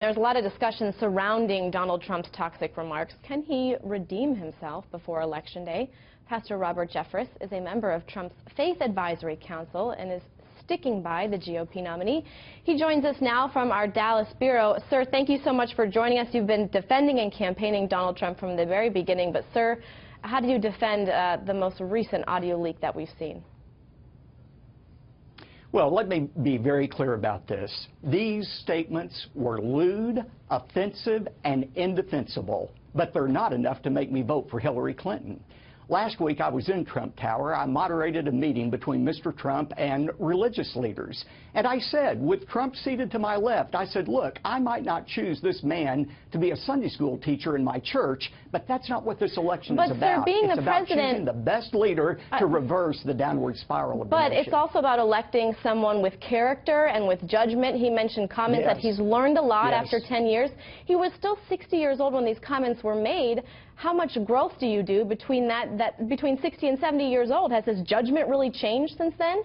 There's a lot of discussion surrounding Donald Trump's toxic remarks. Can he redeem himself before Election Day? Pastor Robert Jeffress is a member of Trump's Faith Advisory Council and is sticking by the GOP nominee. He joins us now from our Dallas bureau. Sir, thank you so much for joining us. You've been defending and campaigning Donald Trump from the very beginning. But, sir, how do you defend the most recent audio leak that we've seen? Well, let me be very clear about this. These statements were lewd, offensive, and indefensible, but they're not enough to make me vote for Hillary Clinton. Last week, I was in Trump Tower. I moderated a meeting between Mr. Trump and religious leaders. And I said, with Trump seated to my left, I said, look, I might not choose this man to be a Sunday school teacher in my church, but that's not what this election is about. But, sir, being it's the about president, choosing the best leader to reverse the downward spiral of the nation. But it's also about electing someone with character and with judgment. He mentioned comments that he's learned a lot after 10 years. He was still 60 years old when these comments were made. How much growth do you do between between 60 and 70 years old? Has his judgment really changed since then?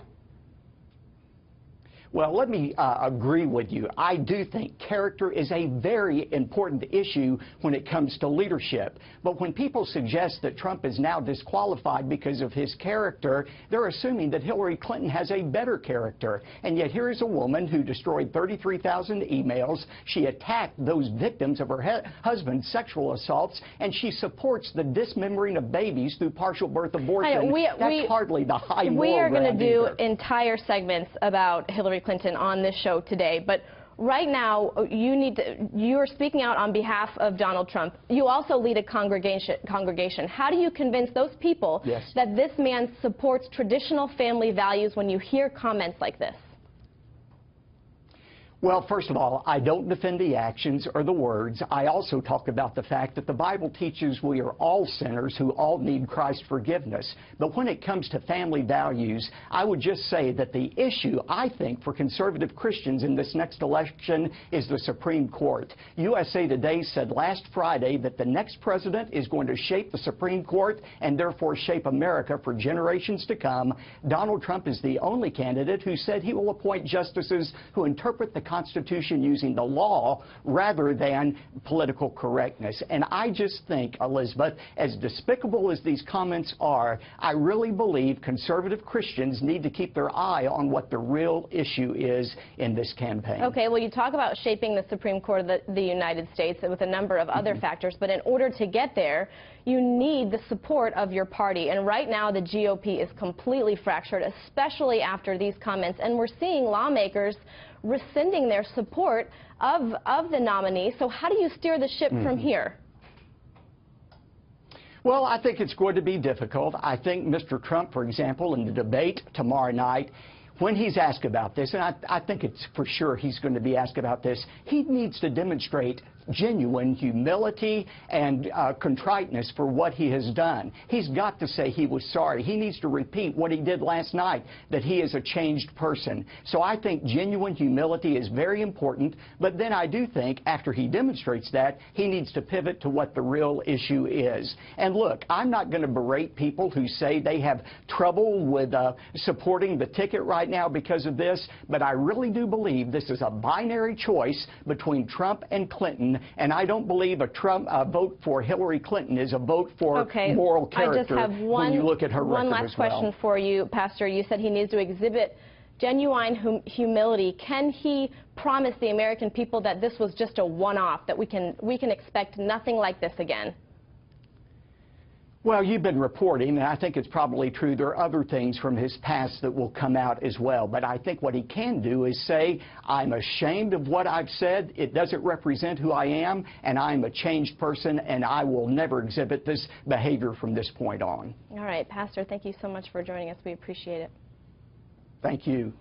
Well, let me agree with you. I do think character is a very important issue when it comes to leadership. But when people suggest that Trump is now disqualified because of his character, they're assuming that Hillary Clinton has a better character. And yet here is a woman who destroyed 33,000 emails. She attacked those victims of her husband's sexual assaults, and she supports the dismembering of babies through partial birth abortion. That's hardly the high moral ground. We are going to do either. Entire segments about Hillary Clinton on this show today, but right now you are speaking out on behalf of Donald Trump. You also lead a congregation. How do you convince those people that this man supports traditional family values when you hear comments like this? Well, first of all, I don't defend the actions or the words. I also talk about the fact that the Bible teaches we are all sinners who all need Christ's forgiveness. But when it comes to family values, I would just say that the issue, I think, for conservative Christians in this next election is the Supreme Court. USA Today said last Friday that the next president is going to shape the Supreme Court and therefore shape America for generations to come. Donald Trump is the only candidate who said he will appoint justices who interpret the Constitution using the law rather than political correctness. And I just think, Elizabeth, as despicable as these comments are, I really believe conservative Christians need to keep their eye on what the real issue is in this campaign. Okay, well, you talk about shaping the Supreme Court of the United States with a number of other factors, but in order to get there, you need the support of your party. And right now, the GOP is completely fractured, especially after these comments. And we're seeing lawmakers rescinding their support of the nominee. So how do you steer the ship from here? Well, I think it's going to be difficult. I think Mr. Trump, for example, in the debate tomorrow night, when he's asked about this, and I think it's for sure he's going to be asked about this, he needs to demonstrate genuine humility and contriteness for what he has done. He's got to say he was sorry. He needs to repeat what he did last night, that he is a changed person. So I think genuine humility is very important, but then I do think after he demonstrates that, he needs to pivot to what the real issue is. And look, I'm not going to berate people who say they have trouble with supporting the ticket right now because of this, but I really do believe this is a binary choice between Trump and Clinton. And I don't believe a vote for Hillary Clinton is a vote for moral character. I just have when you look at her record as well. One last question for you, Pastor. You said he needs to exhibit genuine humility. Can he promise the American people that this was just a one-off, that we can expect nothing like this again? Well, you've been reporting, and I think it's probably true. There are other things from his past that will come out as well. But I think what he can do is say, I'm ashamed of what I've said. It doesn't represent who I am, and I'm a changed person, and I will never exhibit this behavior from this point on. All right, Pastor, thank you so much for joining us. We appreciate it. Thank you.